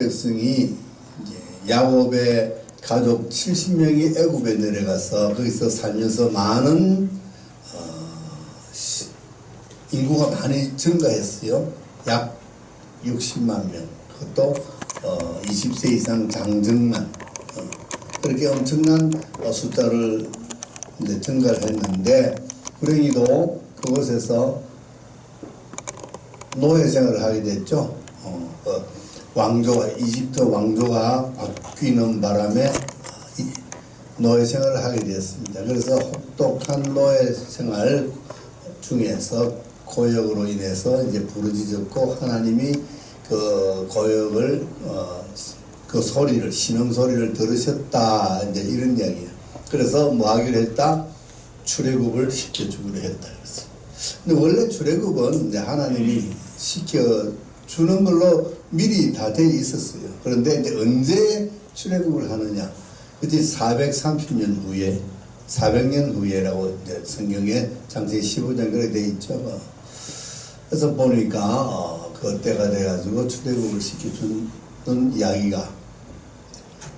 백성이 이제 야곱의 가족 70명이 애굽에 내려가서 거기서 살면서 많은 인구가 많이 증가했어요. 약 60만 명. 그것도 20세 이상 장정만 그렇게 엄청난 숫자를 이제 증가를 했는데, 불행히도 그곳에서 노예 생활을 하게 됐죠. 왕조가, 이집트 왕조가 바뀌는 바람에 노예 생활을 하게 되었습니다. 그래서 혹독한 노예 생활 중에서 고역으로 인해서 이제 부르짖었고, 하나님이 그 고역을 그 소리를, 신음 소리를 들으셨다, 이제 이런 이야기예요. 그래서 뭐 하기로 했다? 출애굽을 시켜주기로 했다. 그래서 근데 원래 출애굽은 이제 하나님이 시켜주는 걸로 미리 다 돼 있었어요. 그런데 이제 언제 출애굽을 하느냐? 그때 430년 후에, 400년 후에라고 이제 성경에 창세기 15장 그렇게 돼 있죠. 그래서 보니까 그때가 돼가지고 출애굽을 시켜주는 이야기가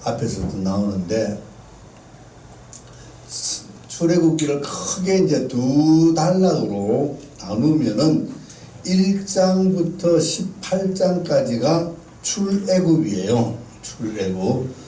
앞에서도 나오는데, 출애굽기를 크게 이제 두 단락으로 나누면은 1장부터 18장까지가 출애굽이에요. 출애굽.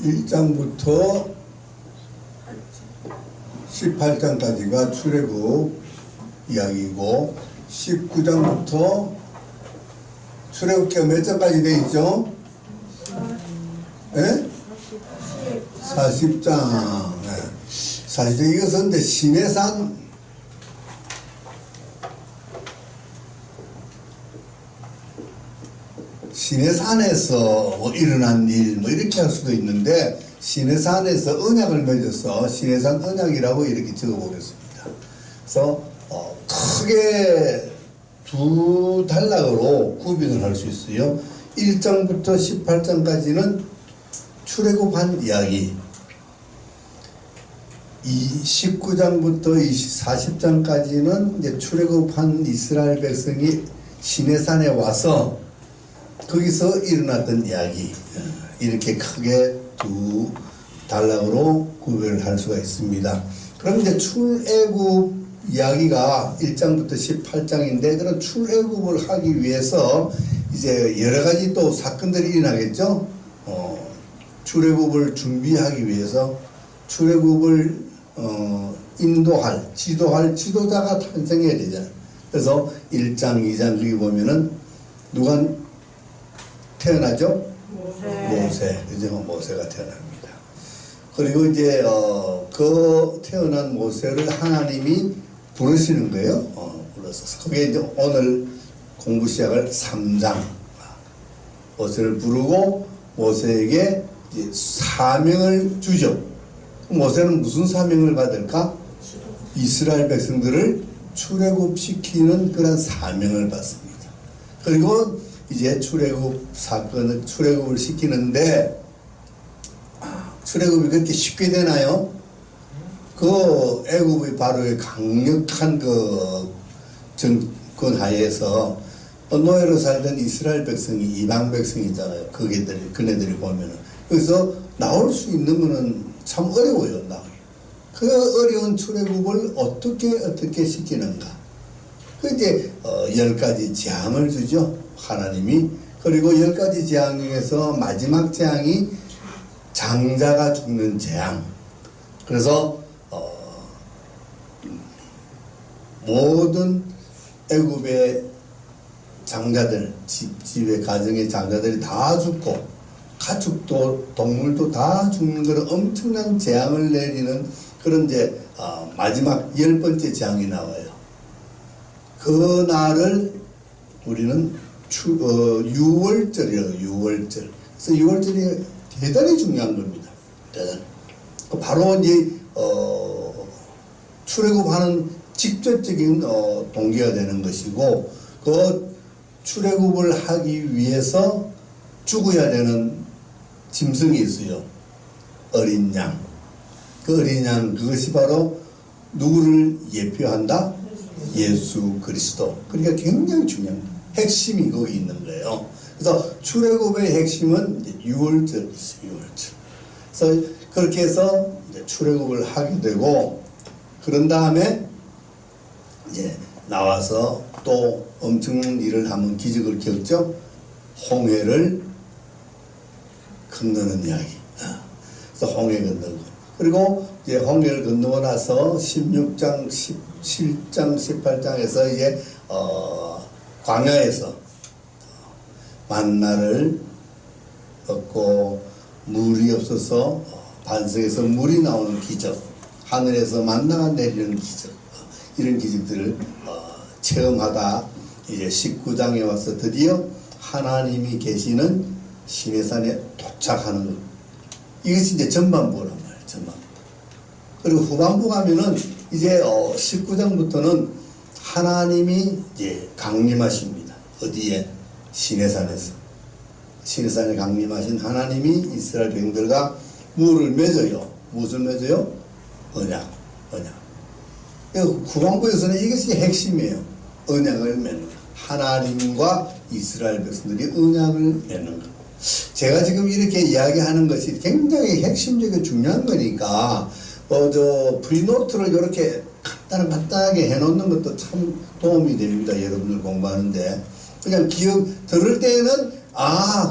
(1장부터) 18장까지가 출애굽 이야기고, 19장부터 출애굽기가 몇 장까지 돼 있죠? 예? 40장. 사실 이것은 이제 시내산에서 뭐 일어난 일, 뭐 이렇게 할 수도 있는데, 시내산에서 언약을 맺어서 시내산 언약이라고 이렇게 적어보겠습니다. 그래서 크게 두 단락으로 구분을 할 수 있어요. 1장부터 18장까지는 출애굽한 이야기, 19장부터 40장까지는 이제 출애굽한 이스라엘 백성이 시내산에 와서 거기서 일어났던 이야기, 이렇게 크게 두 단락으로 구별을 할 수가 있습니다. 그럼 이제 출애굽 이야기가 1장부터 18장인데, 그런 출애굽을 하기 위해서 이제 여러 가지 또 사건들이 일어나겠죠. 출애굽을 준비하기 위해서 출애굽을 인도할, 지도할 지도자가 탄생해야 되잖아요. 그래서 1장, 2장 여기 보면은 누가 태어나죠? 모세. 그죠? 모세가 태어납니다. 그리고 이제 그 태어난 모세를 하나님이 부르시는 거예요. 불러서. 그게 이제 오늘 공부 시작할 3장. 모세를 부르고 모세에게 이제 사명을 주죠. 모세는 무슨 사명을 받을까? 이스라엘 백성들을 출애굽시키는 그런 사명을 받습니다. 그리고 이제 출애굽 사건을, 출애굽을 시키는데, 출애굽이 그렇게 쉽게 되나요? 그 애굽의 바로 강력한 그 정권 하에서 노예로 살던 이스라엘 백성이, 이방 백성이 있잖아요. 그네들이 보면은. 그래서 나올 수 있는 거는 참 어려워요, 나오기. 그 어려운 출애굽을 어떻게 시키는가. 그 이제 10가지 재앙을 주죠, 하나님이. 그리고 10가지 재앙 중에서 마지막 재앙이 장자가 죽는 재앙. 그래서 모든 애굽의 장자들, 집의 가정의 장자들이 다 죽고, 가축도 동물도 다 죽는 그런 엄청난 재앙을 내리는 그런 이제 마지막 10번째 재앙이 나와요. 그 날을 우리는 유월절이라고, 유월절. 그래서 유월절이 대단히 중요한 겁니다. 대단히. 바로 이제 출애굽하는 직접적인 동기가 되는 것이고, 그 출애굽을 하기 위해서 죽어야 되는 짐승이 있어요. 어린 양. 그 어린 양, 그것이 바로 누구를 예표한다? 예수 그리스도. 그러니까 굉장히 중요한 핵심이 거기 있는 거예요. 그래서 출애굽의 핵심은 유월절이죠. 유월절. 그래서 그렇게 해서 이제 출애굽을 하게 되고, 그런 다음에 이제 나와서 또 엄청난 일을 하면 기적을 겪죠. 홍해를 건너는 이야기. 그래서 홍해 건너고, 그리고 이제 홍해를 건너고 나서 16장, 17장, 18장에서 이제 광야에서 만나를 얻고 물이 없어서 반석에서 물이 나오는 기적, 하늘에서 만나가 내리는 기적, 이런 기적들을 체험하다 이제 19장에 와서 드디어 하나님이 계시는 시내산에 도착하는 것. 이것이 이제 전반부란 말이에요. 전반부. 그리고 후반부 가면은 이제 19장부터는 하나님이 이제 강림하십니다. 어디에? 시내산에서. 시내산에 강림하신 하나님이 이스라엘 백성들과 무엇을 맺어요? 무엇을 맺어요? 언약. 후반부에서는 이것이 핵심이에요. 언약을 맺는 것. 하나님과 이스라엘 백성들이 언약을 맺는 것. 제가 지금 이렇게 이야기하는 것이 굉장히 핵심적이고 중요한 거니까 프리노트를 이렇게 간단하게 해놓는 것도 참 도움이 됩니다. 여러분들 공부하는데. 그냥 들을 때는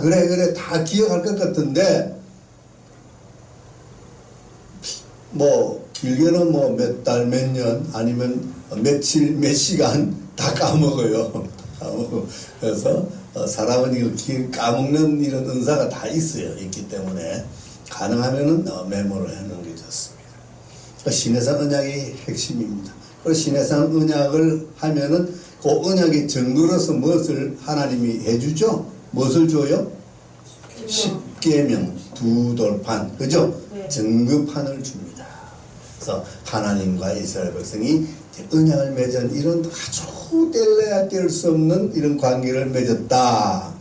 그래 다 기억할 것 같은데, 길게는 몇 달, 몇 년, 아니면 며칠, 몇 시간 다 까먹어요. 그래서 사람은 이거 까먹는 이런 은사가 다 있기 때문에 가능하면은 메모를 해놓는 게 좋습니다. 시내산 언약이 핵심입니다. 그리고 시내산 언약을 하면은 그 언약의 증거로서 무엇을 하나님이 해주죠? 무엇을 줘요? 십계명, 두 돌판, 그죠? 네. 증거판을 줍니다. 그래서 하나님과 이스라엘 백성이 언약을 맺은 이런 아주 뗄래야 뗄 수 없는 이런 관계를 맺었다.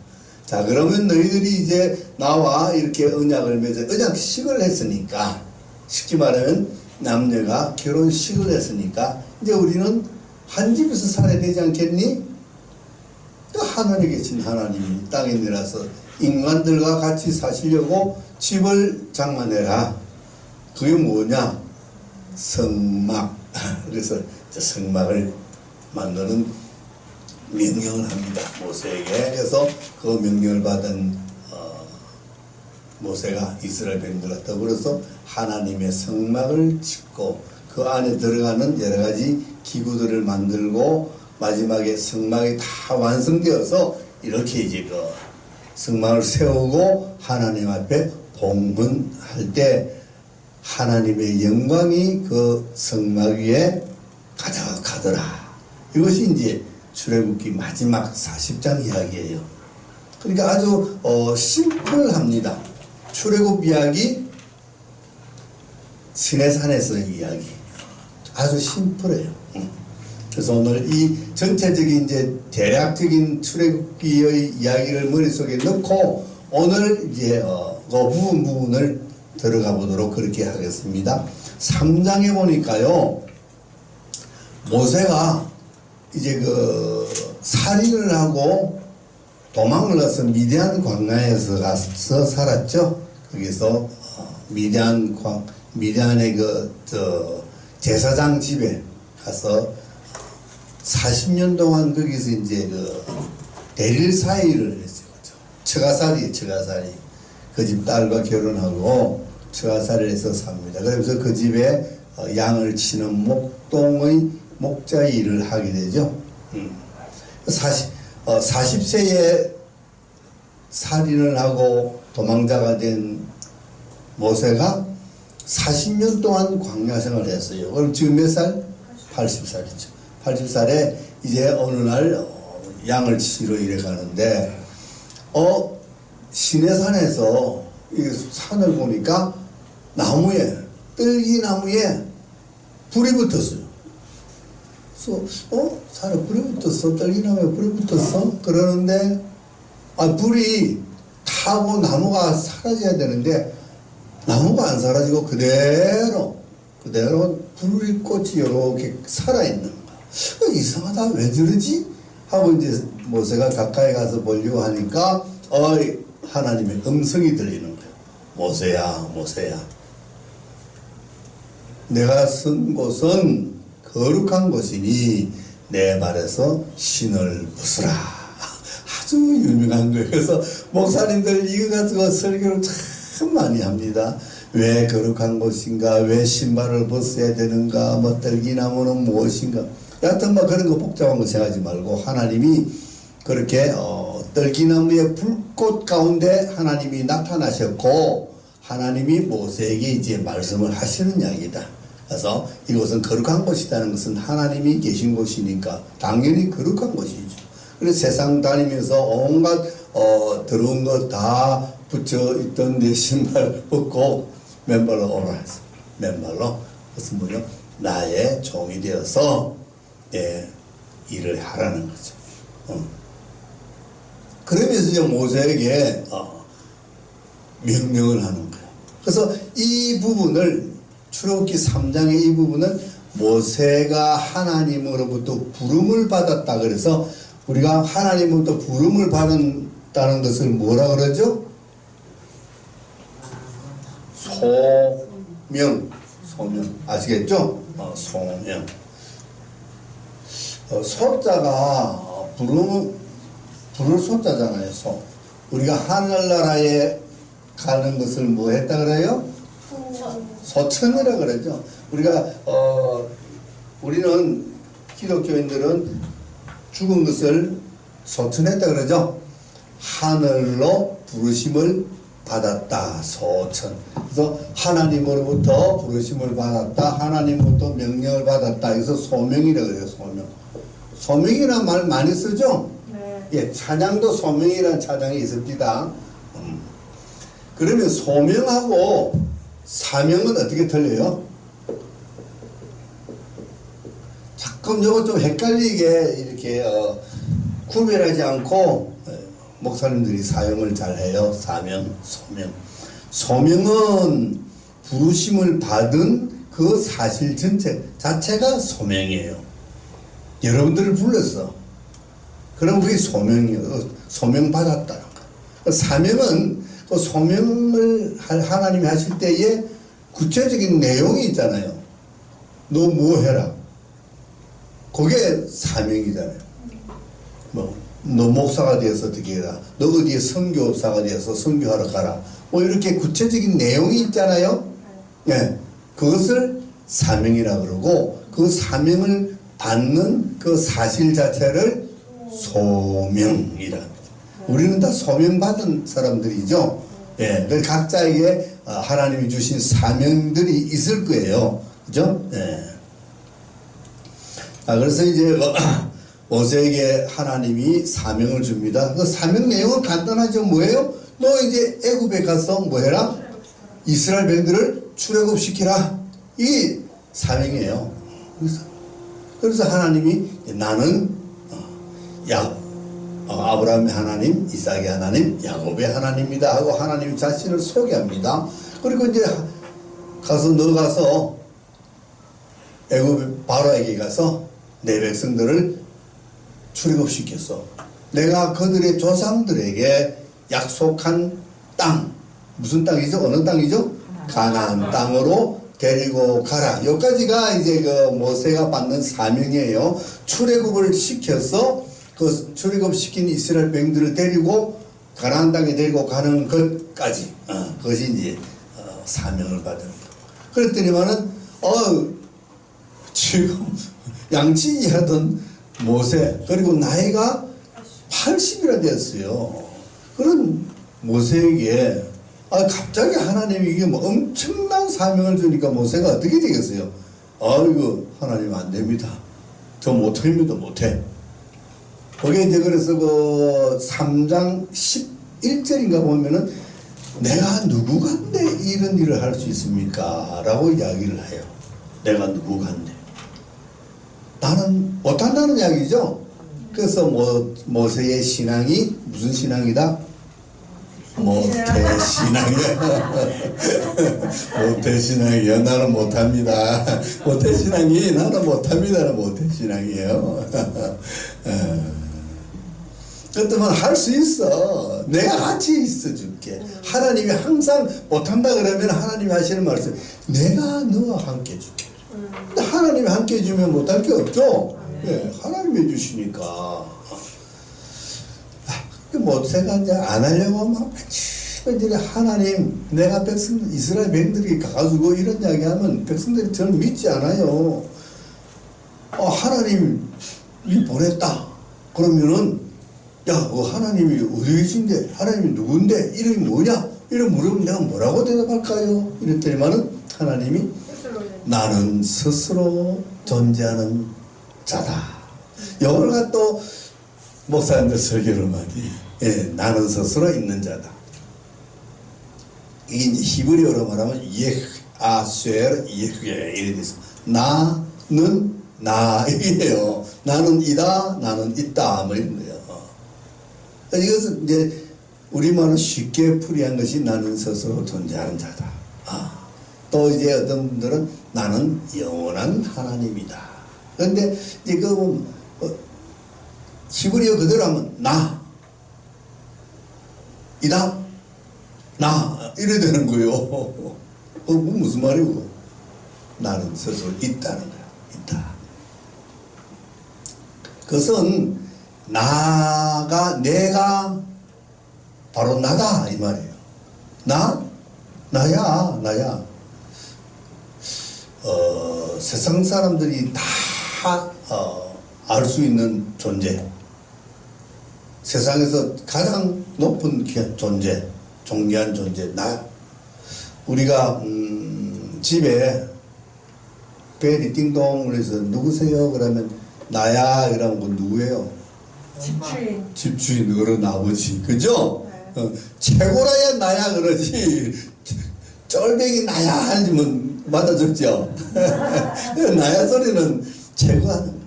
자, 그러면 너희들이 이제 나와 이렇게 언약을 맺은, 언약식을 했으니까, 쉽게 말하면 남녀가 결혼식을 했으니까 이제 우리는 한 집에서 살아야 되지 않겠니? 그 하늘에 계신 하나님이 땅에 내려서 인간들과 같이 사시려고 집을 장만해라. 그게 뭐냐? 성막. 그래서 성막을 만드는 명령을 합니다. 모세에게. 그래서 그 명령을 받은 모세가 이스라엘 백성들과 더불어서 하나님의 성막을 짓고 그 안에 들어가는 여러 가지 기구들을 만들고 마지막에 성막이 다 완성되어서 이렇게 이제 그 성막을 세우고 하나님 앞에 봉헌할 때 하나님의 영광이 그 성막 위에 가득하더라. 이것이 이제 출애굽기 마지막 40장 이야기예요. 그러니까 아주 심플합니다. 출애굽 이야기, 시내산에서 이야기. 아주 심플해요. 그래서 오늘 이 전체적인 이제 대략적인 출애굽기의 이야기를 머릿속에 넣고 오늘 이제 그 부분을 들어가 보도록 그렇게 하겠습니다. 3장에 보니까요, 모세가 이제 그 살인을 하고 도망을 가서 미디안 광야에서 가서 살았죠. 거기서 미디안의 제사장 집에 가서 40년 동안 거기서 이제 대릴 사이를 했어요. 처가살이. 그 집 딸과 결혼하고 처가살이를 해서 삽니다. 그래서 그 집에 양을 치는 목동의 목자 일을 하게 되죠. 40세에 살인을 하고 도망자가 된 모세가 40년 동안 광야 생활을 했어요. 그럼 지금 몇 살? 80살이죠. 80살에 이제 어느 날 양을 치러 이래 가는데 시내산에서 이 산을 보니까 나무에, 뜰기나무에 불이 붙었어요. 산에 불이 붙었어. 떨기나무에 불이 붙었어. 그러는데 불이 타고 나무가 사라져야 되는데 나무가 안 사라지고 그대로 불이 꽃이 이렇게 살아있는 거야. 이상하다. 왜 저러지? 하고 이제 모세가 가까이 가서 보려고 하니까 하나님의 음성이 들리는 거예요. 모세야, 모세야. 내가 쓴 곳은 거룩한 곳이니 내 말에서 신을 벗으라. 아주 유명한 거예요. 그래서 목사님들 이거 가지고 설교를 참 많이 합니다. 왜 거룩한 곳인가? 왜 신발을 벗어야 되는가? 떨기나무는 무엇인가? 여하튼 그런 거 복잡한 거 생각하지 말고 하나님이 그렇게 떨기나무의 불꽃 가운데 하나님이 나타나셨고 하나님이 모세에게 이제 말씀을 하시는 이야기다. 그래서 이곳은 거룩한 곳이라는 것은 하나님이 계신 곳이니까 당연히 거룩한 곳이죠. 그래서 세상 다니면서 온갖 더러운 거 다 붙여 있던 내 신발 벗고 맨발로 오라 했어. 맨발로 무슨 뭐냐? 나의 종이 되어서 일을 하라는 거죠. 그러면서 이제 모세에게 명령을 하는 거예요. 그래서 이 부분을 출애굽기 3장의 이 부분은 모세가 하나님으로부터 부름을 받았다. 그래서 우리가 하나님으로부터 부름을 받았다는 것을 뭐라 그러죠? 소명 아시겠죠? 소명. 소자가 부를 소자잖아요. 소. 우리가 하늘나라에 가는 것을 뭐 했다 그래요? 소천이라 그러죠. 우리는 기독교인들은 죽은 것을 소천했다 그러죠. 하늘로 부르심을 받았다. 소천. 그래서 하나님으로부터 부르심을 받았다. 하나님으로부터 명령을 받았다. 그래서 소명이라 그래요. 소명이라는 말 많이 쓰죠. 네. 찬양도 소명이라는 찬양이 있습니다. 그러면 소명하고 사명은 어떻게 틀려요? 자꾸 이거 좀 헷갈리게 이렇게 구별하지 않고 목사님들이 사용을 잘 해요. 사명, 소명. 소명은 부르심을 받은 그 사실 자체가 소명이에요. 여러분들을 불렀어. 그럼 그게 소명이에요. 소명 받았다는 거. 사명은 그 소명을 하나님이 하실 때에 구체적인 내용이 있잖아요. 너 뭐 해라. 그게 사명이잖아요. 너 목사가 되어서 어떻게 해라. 너 어디에 선교사가 되어서 선교하러 가라. 이렇게 구체적인 내용이 있잖아요. 그것을 사명이라 그러고 그 사명을 받는 그 사실 자체를 소명이라. 우리는 다 소명받은 사람들이죠. 각자에게 하나님이 주신 사명들이 있을 거예요. 그죠? 그래서 이제 모세에게 하나님이 사명을 줍니다. 그 사명 내용은 간단하죠. 뭐예요? 너 이제 애굽에 가서 뭐 해라? 이스라엘 백성들을 출애굽시키라. 이 사명이에요. 그래서 하나님이 나는 아브라함의 하나님, 이삭의 하나님, 야곱의 하나님이다 하고 하나님 자신을 소개합니다. 그리고 이제 너 가서 애굽 바로에게 가서 내 백성들을 출애굽시켰어. 내가 그들의 조상들에게 약속한 땅, 무슨 땅이죠? 어느 땅이죠? 가나안 땅으로 데리고 가라. 여기까지가 이제 그 모세가 받는 사명이에요. 출애굽을 시켜서 그 출애굽시킨 이스라엘 백성들을 데리고 가나안 땅에 데리고 가는 것까지 그것이 이제 사명을 받은 거. 그랬더니만은 지금 양치하던 모세 그리고 나이가 80이나 됐어요. 그런 모세에게 갑자기 하나님이 이게 엄청난 사명을 주니까 모세가 어떻게 되겠어요? 이거 하나님 안 됩니다. 저 못합니다. 못해. 거기에 이제 그래서 그 3장 11절인가 보면은 내가 누구간데 이런 일을 할 수 있습니까? 라고 이야기를 해요. 내가 누구간데. 나는 못한다는 이야기죠. 그래서 모세의 신앙이 무슨 신앙이다? 모태신앙이야. 모태신앙이요. 나는 못합니다. 모태신앙이 나는 못합니다는 모태신앙이에요. 그렇다면 할 수 있어. 내가 같이 있어 줄게. 하나님이 항상 못한다 그러면 하나님이 하시는 말씀, 내가 너와 함께 해줄게. 근데 하나님이 함께 해주면 못할 게 없죠. 네, 하나님이 해주시니까. 모세가 이제 안 하려고 하면 이제 하나님, 내가 백성들, 이스라엘 백성들이 가가지고 이런 이야기 하면 백성들이 저를 믿지 않아요. 하나님이 보냈다. 그러면은, 야, 하나님이 어디 계신데? 하나님이 누군데? 이름이 뭐냐? 이런 물으면 내가 뭐라고 대답할까요? 이랬더니만은 하나님이 나는 스스로 존재하는 자다. 이걸 또 목사님들 설교를 많이, 예, 나는 스스로 있는 자다. 이게 이제 히브리어로 말하면 예아쉐르 예흐에 이래 돼서 나는 나이에요. 나는 이다, 나는 있다, 뭐 이런 거예요. 이것은 이제 우리말로 쉽게 풀이한 것이 나는 스스로 존재하는 자다. 또 이제 어떤 분들은 나는 영원한 하나님이다. 그런데 이제 그 히브리어 그대로 하면 나 이다 나 이래 되는 거예요. 무슨 말이고? 나는 스스로 있다는 거야. 있다. 그것은 나가 내가 바로 나다 이 말이에요. 나야. 세상 사람들이 다 알 수 있는 존재. 세상에서 가장 높은 존재, 존귀한 존재, 나. 우리가 집에 벨이 띵동 그래서 누구세요? 그러면 나야 이러면 그 누구예요? 집주인. 집주인 어른 아버지, 그죠? 네. 최고라야 나야 그러지. 쫄병이 나야 하면 맞아줬죠. 나야 소리는 최고하는 거야.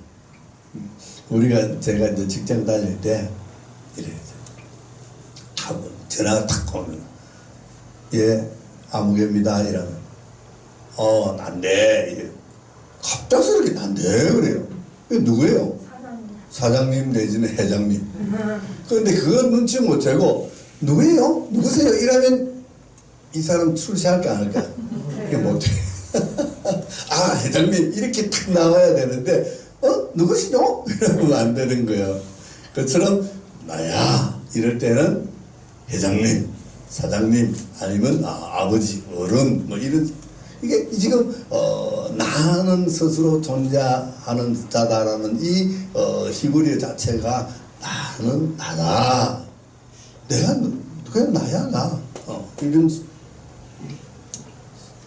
우리가 제가 이제 직장 다닐 때 이래 전화가 탁 오면 예 아무개입니다 이러면 난데 갑작스럽게 난데 그래요. 누구예요? 사장님 내지는 회장님. 그런데 그건 눈치 못 채고 누구예요? 누구세요? 이러면 이 사람 출시할까 안 할까? 이게 못해. 회장님 이렇게 탁 나와야 되는데 누구시죠? 이러면 안 되는 거예요. 그처럼 나야 이럴 때는 회장님, 사장님 아니면 아버지, 어른 뭐 이런 이게 지금 나는 스스로 존재하는 자다라는 이 히브리어 자체가 나는 나다. 내가 그냥 나야 나. 이런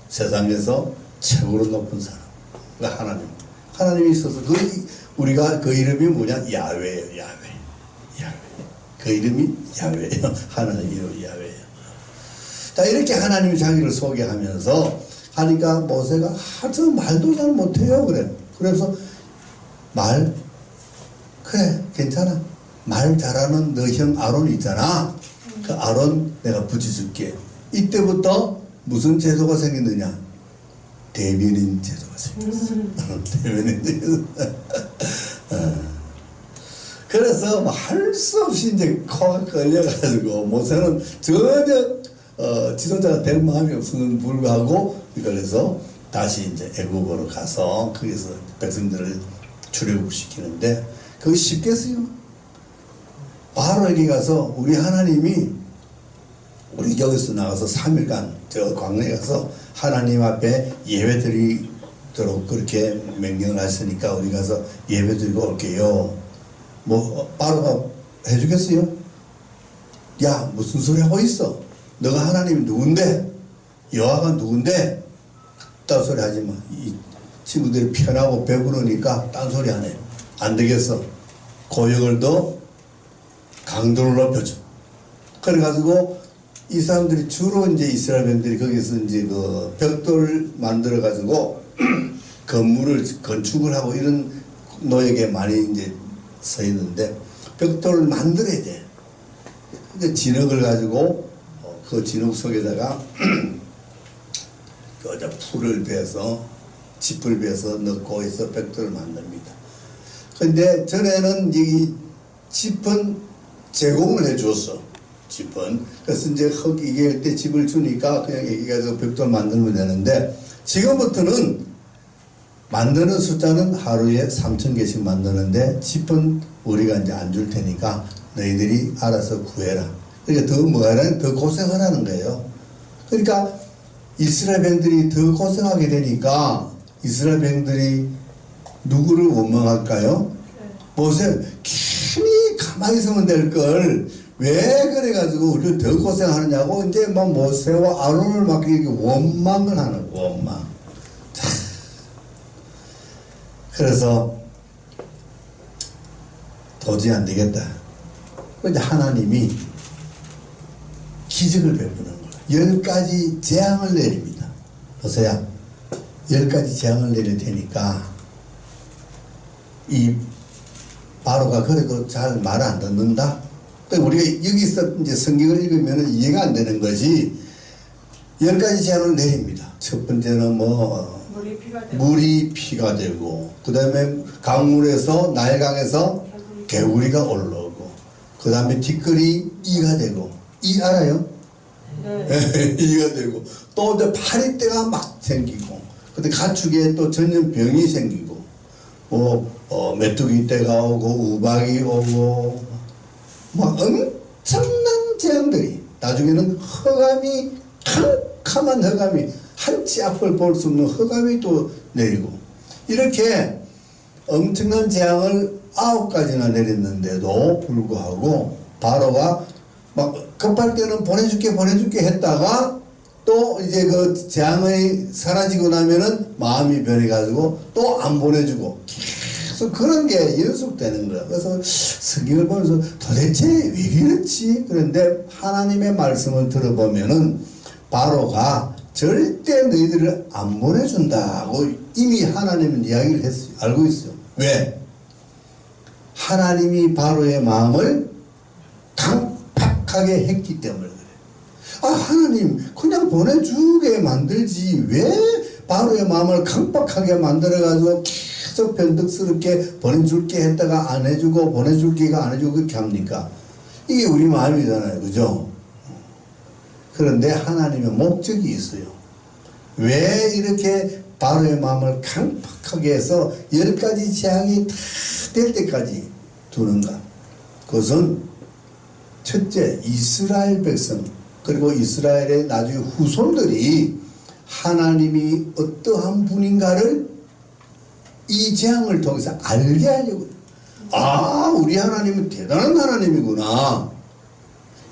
세상에서 최고로 높은 사람. 그러니까 하나님이 있어서 우리가 그 이름이 뭐냐? 야훼예요. 야훼. 그 이름이 야훼예요. 하나님이요. 야훼예요. 자, 이렇게 하나님이 자기를 소개하면서 하니까 모세가 하도 말도 잘 못해요. 그래서 그래 괜찮아. 말 잘하는 너 형 아론 있잖아. 그 아론 내가 붙여줄게. 이때부터 무슨 제도가 생겼느냐? 대변인 제도가 생겼어. 대변인 제도. 그래서 할 수 없이 이제 코가 걸려가지고 모세는 전혀 지도자가 될 마음이 없음에도 불구하고 이걸 해서 다시 이제 애국으로 가서 거기서 백성들을 출애굽시키는데 그게 쉽겠어요? 바로에게 가서 우리 하나님이 우리 여기서 나가서 3일간 저 광야에 가서 하나님 앞에 예배드리도록 그렇게 명령을 하시니까 우리 가서 예배드리고 올게요. 바로가 해주겠어요? 야 무슨 소리 하고 있어? 너가 하나님이 누군데? 여호와가 누군데? 딴 소리 하지 마. 이 친구들이 편하고 배부르니까 딴 소리 안 해. 안 되겠어. 고역을 더 강도를 높여줘. 그래가지고 이 사람들이 주로 이제 이스라엘 백성들이 거기서 이제 그 벽돌 만들어가지고 건물을 건축을 하고 이런 노역에 많이 이제 서 있는데 벽돌을 만들어야 돼. 근데 진흙을 가지고 그 진흙 속에다가 그 풀을 베서 짚을 베서 넣고 해서 벽돌을 만듭니다. 근데 전에는 이 짚은 제공을 해줬어. 짚은. 그래서 이제 흙 이게 할 때 짚을 주니까 그냥 여기 가서 벽돌 만들면 되는데 지금부터는 만드는 숫자는 하루에 3,000개씩 만드는데 짚은 우리가 이제 안 줄 테니까 너희들이 알아서 구해라. 그러니까 더 뭐하라는 더 고생하라는 거예요. 그러니까 이스라엘 백성들이 더 고생하게 되니까 이스라엘 백성들이 누구를 원망할까요? 모세 괜히 가만히 있으면 될 걸 왜 그래가지고 우리를 더 고생하느냐고 이제 막 모세와 아론을 막 이렇게 원망을 하는 원망. 자, 그래서 도저히 안 되겠다. 이제 하나님이 기적을 베푸는 거예요. 10가지 재앙을 내립니다. 보세요. 10가지 재앙을 내릴 테니까 이 바로가 그래도 잘 말 안 듣는다. 우리가 여기서 이제 성경을 읽으면 이해가 안 되는 것이 10가지 재앙을 내립니다. 첫 번째는 물이 피가 되고 그 다음에 강물에서 나일강에서 개구리가 올라오고 그 다음에 티끌이 이가 되고 이 알아요? 네. 이가 되고 또 이제 파리떼가 막 생기고 근데 가축에 또 전염병이 생기고 메뚜기 떼가 오고 우박이 오고 막 엄청난 재앙들이 나중에는 흑암이 캄캄한 흑암이 한치 앞을 볼 수 없는 흑암이 또 내리고 이렇게 엄청난 재앙을 9가지나 내렸는데도 불구하고 바로가 막 급할 때는 보내줄게 했다가 또 이제 그 재앙이 사라지고 나면은 마음이 변해가지고 또 안 보내주고 계속 그런 게 연속되는 거야. 그래서 성경을 보면서 도대체 왜 이렇지? 그런데 하나님의 말씀을 들어보면은 바로가 절대 너희들을 안 보내준다고 이미 하나님은 이야기를 했어요. 알고 있어요. 왜? 하나님이 바로의 마음을 강팍하게 했기 때문에 그래. 아, 하나님 그냥 보내주게 만들지 왜 바로의 마음을 강팍하게 만들어가지고 계속 변덕스럽게 보내줄게 했다가 안 해주고 보내줄게가 안 해주고 그렇게 합니까? 이게 우리 마음이잖아요. 그죠? 그런데 하나님의 목적이 있어요. 왜 이렇게 바로의 마음을 강팍하게 해서 10가지 재앙이 다 될 때까지 두는가? 그것은 첫째 이스라엘 백성 그리고 이스라엘의 나중에 후손들이 하나님이 어떠한 분인가를 이 재앙을 통해서 알게 하려고. 아, 우리 하나님은 대단한 하나님이구나.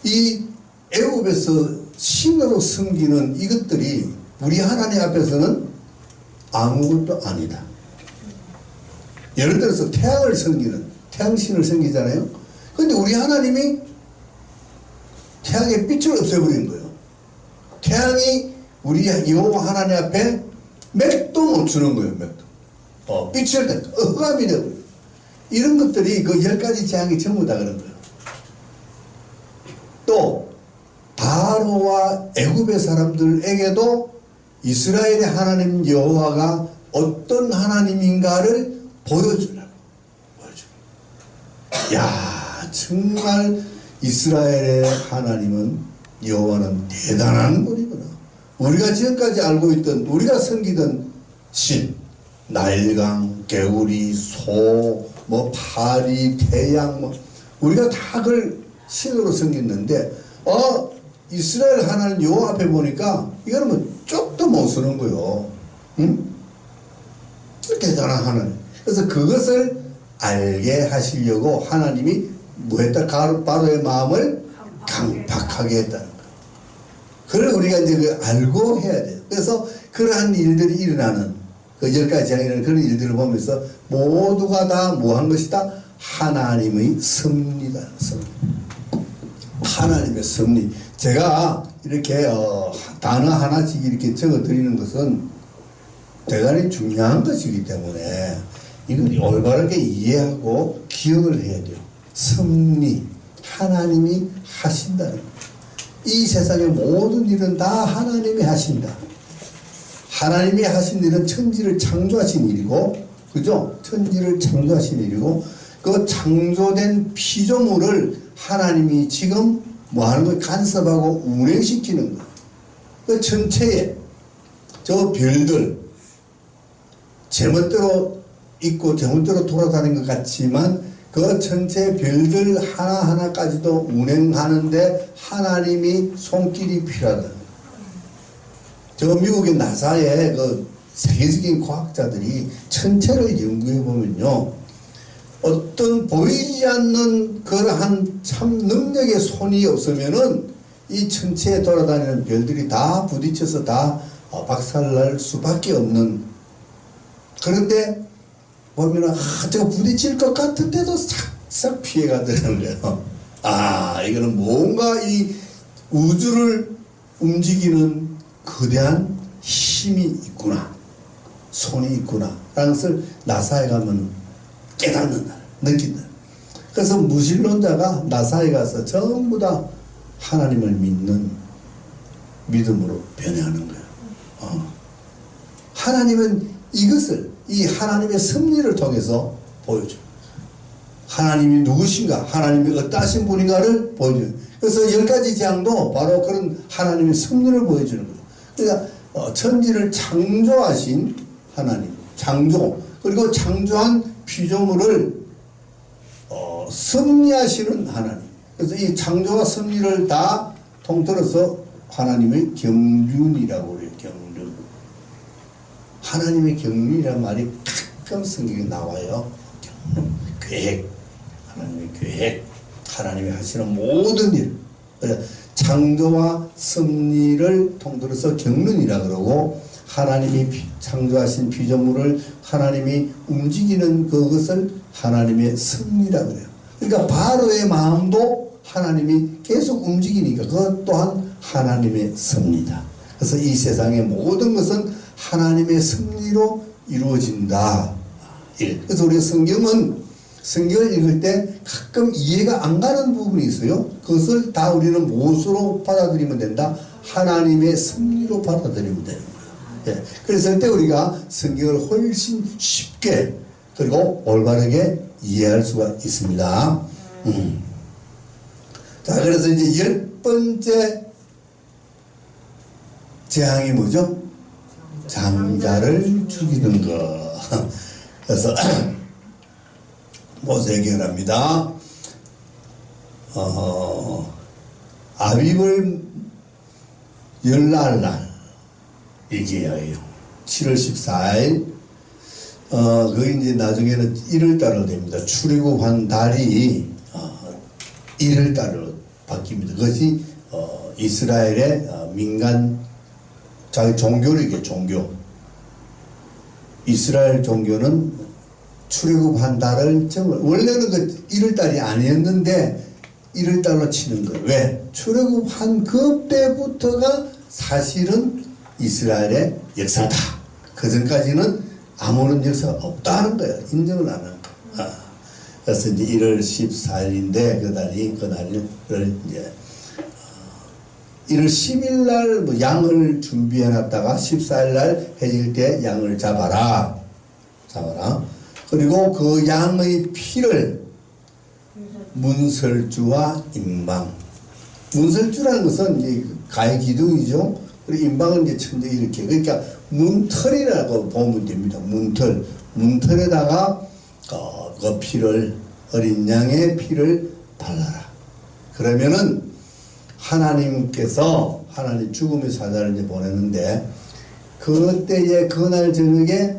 이 애굽에서 신으로 섬기는 이것들이 우리 하나님 앞에서는 아무것도 아니다. 예를 들어서 태양을 섬기는 태양신을 섬기잖아요. 근데 우리 하나님이 태양의 빛을 없애버린 거예요. 태양이 우리 여호와 하나님 앞에 맥도 못 주는 거예요. 맥도. 빛을 흑암이 되고 이런 것들이 그 10가지 재앙이 전부 다 그런 거예요. 또 바로와 애굽의 사람들에게도 이스라엘의 하나님 여호와가 어떤 하나님인가를 보여주려고. 야, 정말 이스라엘의 하나님은 여호와는 대단한 분이구나. 우리가 지금까지 알고 있던 우리가 섬기던 신, 나일강, 개구리, 소, 파리, 태양, 우리가 다 그걸 신으로 섬겼는데 이스라엘 하나님 여호와 앞에 보니까 이거는 뭐 쪽도 못 쓰는 거요. 응? 대단한 하나님. 그래서 그것을 알게 하시려고 하나님이 뭐 했다? 바로의 마음을 강팍하게 했다는 거예요. 그걸 우리가 이제 그 알고 해야 돼요. 그래서 그러한 일들이 일어나는 그 10가지 재앙이라는 그런 일들을 보면서 모두가 다 뭐 한 것이다? 하나님의 섭리다. 섭리. 하나님의 섭리. 제가 이렇게 단어 하나씩 이렇게 적어 드리는 것은 대단히 중요한 것이기 때문에 이걸 올바르게 이해하고 기억을 해야 돼요. 섭리, 하나님이 하신다는 거예요. 이 세상의 모든 일은 다 하나님이 하신다. 하나님이 하신 일은 천지를 창조하신 일이고, 그죠? 천지를 창조하신 일이고, 그 창조된 피조물을 하나님이 지금 뭐 하는 거예요? 간섭하고 운행시키는 거예요. 그 전체에 저 별들, 제멋대로 있고 제멋대로 돌아다니는 것 같지만 그 전체 별들 하나하나까지도 운행하는데 하나님이 손길이 필요하다. 저 미국의 나사의 그 세계적인 과학자들이 천체를 연구해 보면요, 어떤 보이지 않는 그러한 참 능력의 손이 없으면은 이 천체에 돌아다니는 별들이 다 부딪혀서 다 박살날 수밖에 없는. 그런데 보면은 저거 부딪힐 것 같은데도 싹싹 피해가더라는 거예요. 아, 이거는 뭔가 이 우주를 움직이는 거대한 힘이 있구나, 손이 있구나 라는 것을 나사에 가면 깨닫는다, 느낀다. 그래서 무신론자가 나사에 가서 전부 다 하나님을 믿는 믿음으로 변해가는 거예요. 하나님은 이것을, 이 하나님의 섭리를 통해서 보여줘요. 하나님이 누구신가, 하나님이 어떠하신 분인가를 보여줘요. 그래서 10가지 재앙도 바로 그런 하나님의 섭리를 보여주는 거예요. 그러니까 천지를 창조하신 하나님, 창조, 그리고 창조한 피조물을 섭리하시는 하나님. 그래서 이 창조와 섭리를 다 통틀어서 하나님의 경륜이라고 그래요. 경륜. 하나님의 경륜이라는 말이 가끔 성경에 나와요. 경륜, 계획, 하나님의 계획, 하나님이 하시는 모든 일. 창조와 섭리를 통틀어서 경륜이라 그러고, 하나님이 창조하신 피조물을 하나님이 움직이는 그것을 하나님의 섭리라 그래요. 그러니까 바로의 마음도 하나님이 계속 움직이니까 그것 또한 하나님의 섭리다. 그래서 이 세상의 모든 것은 하나님의 섭리로 이루어진다. 그래서 우리가 성경을 읽을 때 가끔 이해가 안 가는 부분이 있어요. 그것을 다 우리는 무엇으로 받아들이면 된다? 하나님의 섭리로 받아들이면 되는 거예요. 예. 그래서 그때 우리가 성경을 훨씬 쉽게 그리고 올바르게 이해할 수가 있습니다. 자, 그래서 이제 10번째 재앙이 뭐죠? 장자를 죽이는 것. 그래서 모세에게 합니다. 아비벌 열날 얘기해요. 7월 14일. 그게 이제 나중에는 1월달로 됩니다. 출애굽한 달이 1월달로 바뀝니다. 그것이 이스라엘의 민간 자기 종교이게 종교. 이스라엘 종교는 출애굽한 달을 정말 원래는 그 1월달이 아니었는데 1월달로 치는 거예요. 왜? 출애굽한 그때부터가 사실은 이스라엘의 역사다. 그 전까지는 아무런 역사가 없다는 거예요. 인정을 안 하는 거예요. 그래서 이제 1월 14일인데 그날을 이제 1월 10일 날 뭐 양을 준비해 놨다가 14일 날 해질 때 양을 잡아라. 그리고 그 양의 피를 문설주와 임방. 문설주라는 것은 이제 가해 기둥이죠. 그리고 임방은 이제 천재 이렇게. 그러니까 문털이라고 보면 됩니다. 문털에다가 그 피를, 어린 양의 피를 발라라. 그러면은 하나님께서 하나님 죽음의 사자를 이제 보냈는데 그때에 그날 저녁에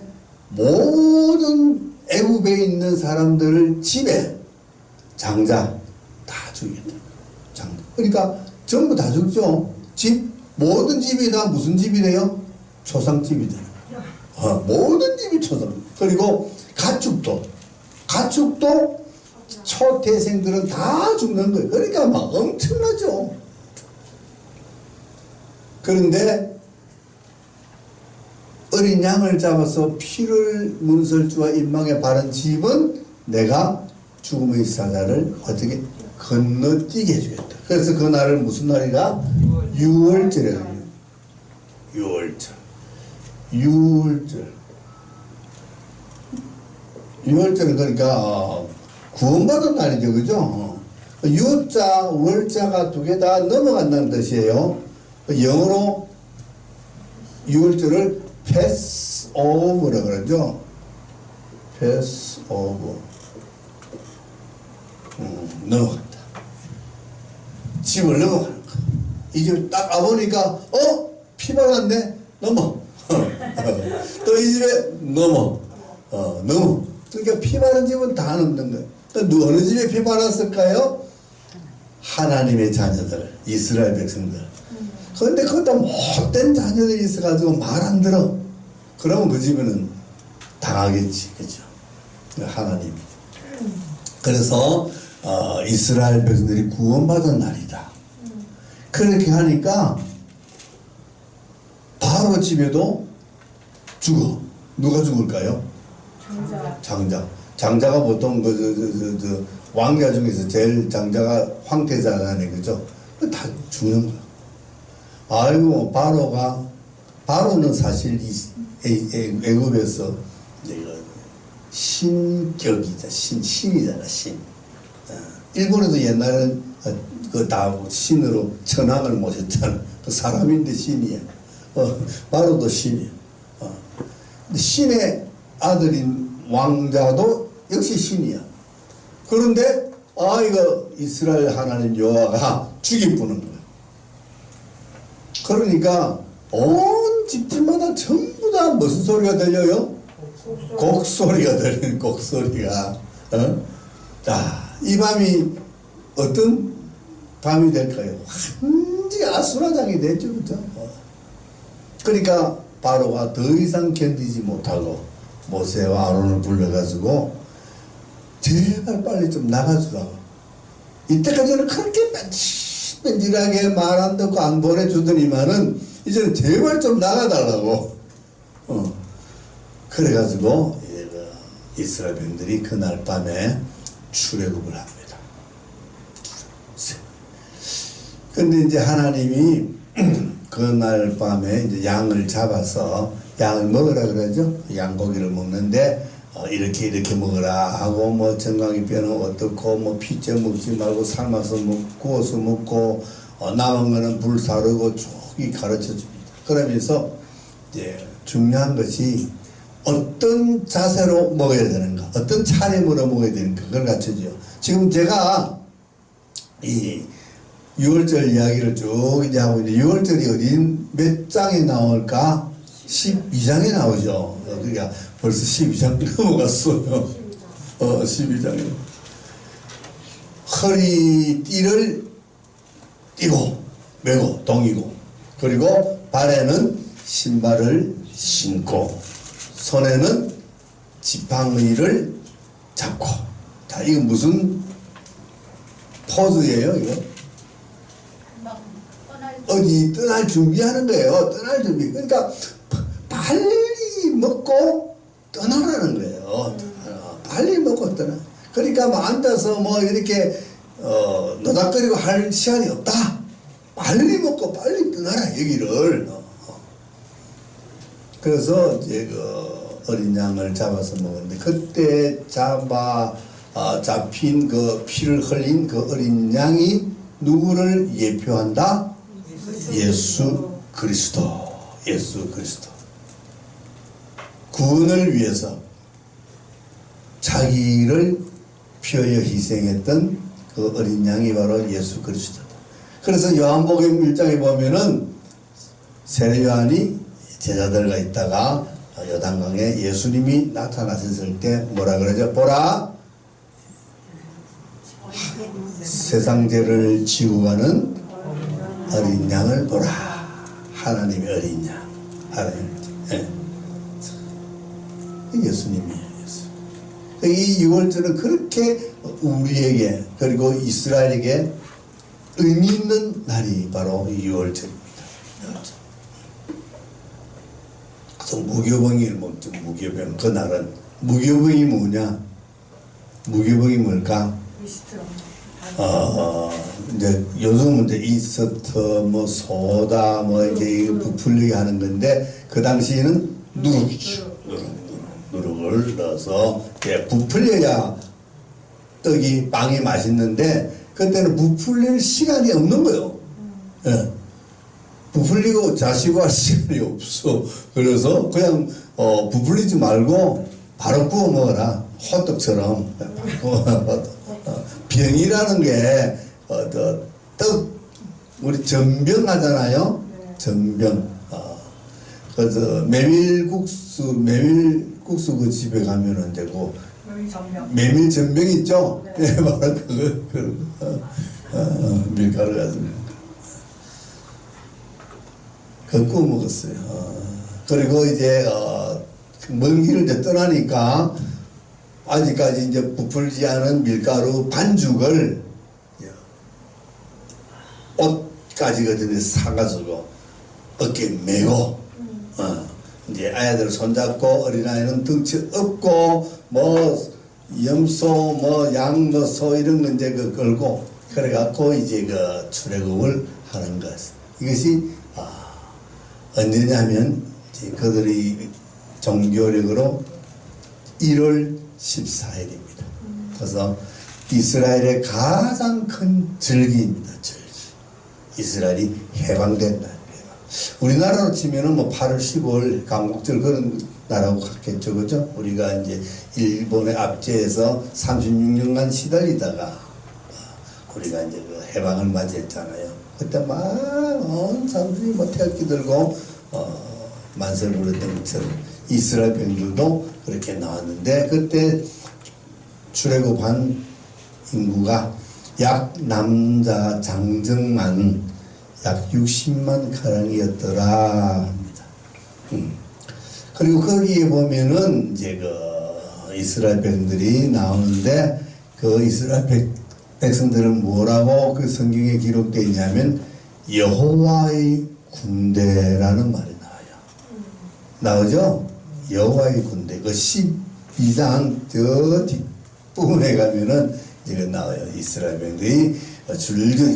모든 애굽에 있는 사람들을 집에 장자 다 죽이겠다. 장자. 그러니까 전부 다 죽죠. 모든 집이 다 무슨 집이 돼요? 초상집이 돼요. 모든 집이 초상. 그리고 가축도 초태생들은 다 죽는 거예요. 그러니까 막 엄청나죠. 그런데 어린 양을 잡아서 피를 문설주와 인망에 바른 집은 내가 죽음의 사자를 어떻게 건너뛰게 해주겠다. 그래서 그 날을 무슨 날이라? 유월절이에요. 유월절. 유월절은 그러니까 구원받은 날이죠. 그죠? 유자, 월자가 두 개 다 넘어간다는 뜻이에요. 영어로 유월절을 패스오버라 그러죠. 패스오버. 넘어간다. 집을 넘어가는 거. 이 집을 딱 와보니까 피 발랐네? 넘어. 또 이 집에 넘어. 넘어. 그러니까 피 바른 집은 다 넘는 거예요. 또 어느 집에 피 발랐을까요? 하나님의 자녀들, 이스라엘 백성들. 그런데 그것도 못된 자녀들이 있어가지고 말 안 들어. 그러면 그 집에는 당하겠지. 그죠? 하나님이. 그래서 이스라엘 백성들이 구원받은 날이다. 그렇게 하니까 바로 집에도 죽어. 누가 죽을까요? 장자가 보통 왕자 중에서 제일 장자가 황태자라네. 그죠? 다 죽는 거야. 아이고, 바로는 사실 애굽에서 신격이자 신이잖아, 신. 일본에도 옛날에는 그 다 신으로 천황을 모셨잖아. 그 사람인데 신이야. 바로도 신이야. 신의 아들인 왕자도 역시 신이야. 그런데 이거 이스라엘 하나님 여호와가 죽이부는 거야. 그러니까 온 집집마다 전부 다 무슨 소리가 들려요? 곡소리가 들리는 곡소리가. 자, 이 밤이 어떤 밤이 될까요? 완전히 아수라장이 됐죠. 그죠? 그러니까 바로가 더 이상 견디지 못하고 모세와 아론을 불러가지고 제발 빨리 좀 나가주라고. 이때까지는 그렇게 뺀질뺀질하게 말 안 듣고 안 보내주더니만은 이제는 제발 좀 나가달라고. 그래가지고 이스라엘 백성들이 그날 밤에 출애굽을 합니다. 근데 이제 하나님이 그날 밤에 이제 양을 잡아서 양을 먹으라 그러죠. 양고기를 먹는데 이렇게 먹으라 하고 뭐 정강이 뼈는 어떻고 뭐 피째 먹지 말고 삶아서 먹고 구워서 먹고 남은 거는 불 사르고 쭉 가르쳐 줍니다. 그러면서 이제 중요한 것이 어떤 자세로 먹어야 되는가, 어떤 차림으로 먹어야 되는가, 그걸 가르쳐줘요. 지금 제가 이 6월절 이야기를 쭉 이제 하고 있는데 6월절이 어딘 몇 장에 나올까? 12장에 나오죠. 그러니까 벌써 12장 넘어갔어요. 12장에. 허리띠를 띠고, 메고, 동이고, 그리고 발에는 신발을 신고, 손에는 지팡이를 잡고. 자, 이거 무슨 포즈예요, 이거? 어디 떠날 준비하는 거예요. 떠날 준비. 그러니까 빨리 먹고 떠나라는 거예요. 빨리 먹고 떠나. 그러니까 뭐 앉아서 뭐 이렇게 노닥거리고 할 시간이 없다. 빨리 먹고 빨리 떠나라 여기를. 그래서 이제 그 어린 양을 잡아서 먹었는데 그때 잡힌 그 피를 흘린 그 어린 양이 누구를 예표한다? 예수 그리스도. 예수 그리스도. 구원을 위해서 자기를 피 흘려 희생했던 그 어린 양이 바로 예수 그리스도다. 그래서 요한복음 1장에 보면은 세례 요한이 제자들과 있다가 요단강에 예수님이 나타나셨을 때 뭐라 그러죠? 보라, 세상 죄를 지고 가는 어린 양을 보라. 하나님의 어린 양. 하나님. 예. 예수님이에요. 예수. 이 6월절은 그렇게 우리에게 그리고 이스라엘에게 의미 있는 날이 바로 이 6월절입니다. 무교병이 먹죠. 무교병. 그날은 무교병이 뭐냐? 무교병이 뭘까? 이제 요즘은 이제 이스트 뭐 소다 뭐 이제 부풀리게 하는 건데 그 당시에는 누룩이죠. 누룩을 넣어서 부풀려야 떡이 빵이 맛있는데 그때는 부풀릴 시간이 없는 거예요. 예. 부풀리고 자시고 할 시간이 없어. 그래서 그냥 부풀리지 말고 바로 구워 먹어라. 호떡처럼. 병이라는 게 떡 우리 전병 하잖아요. 전병. 그래서 메밀국수 그 집에 가면은 되고 메밀 전병 있죠. 네, 바로 그거 밀가루 가지고. 그거 구워 먹었어요. 그리고 이제 먼 길을 이제 떠나니까 아직까지 이제 부풀지 않은 밀가루 반죽을 옷까지 거든요 사가지고 어깨에 메고 이제 아이들 손잡고 어린아이는 덩치 없고 뭐 염소 뭐 양 뭐 소 이런 거 이제 그 걸고 그래갖고 이제 그 출애굽을 하는 것. 이것이 언제냐면 그들이 종교력으로 1월 14일입니다. 그래서 이스라엘의 가장 큰 절기입니다. 절기. 이스라엘이 해방된 날. 우리나라로 치면은 뭐 8월 15일 광복절 그런 나라고 같겠죠. 그죠? 우리가 이제 일본의 압제에서 36년간 시달리다가 우리가 이제 그 해방을 맞이했잖아요. 그때 막 온 사람들이 뭐 태극기 들고 만세를 부르던 것처럼 이스라엘 병들도 그렇게 나왔는데 그때 출애굽한 인구가 약 남자 장정만 약 60만 가량이었더라 합니다. 그리고 거기에 보면은 이제 그 이스라엘 백성들이 나오는데 그 이스라엘 백성들은 뭐라고 그 성경에 기록되어 있냐면 여호와의 군대라는 말이 나와요. 나오죠? 여호와의 군대. 그 12장 저 뒷부분에 가면은 이거 나와요. 이스라엘 백성들이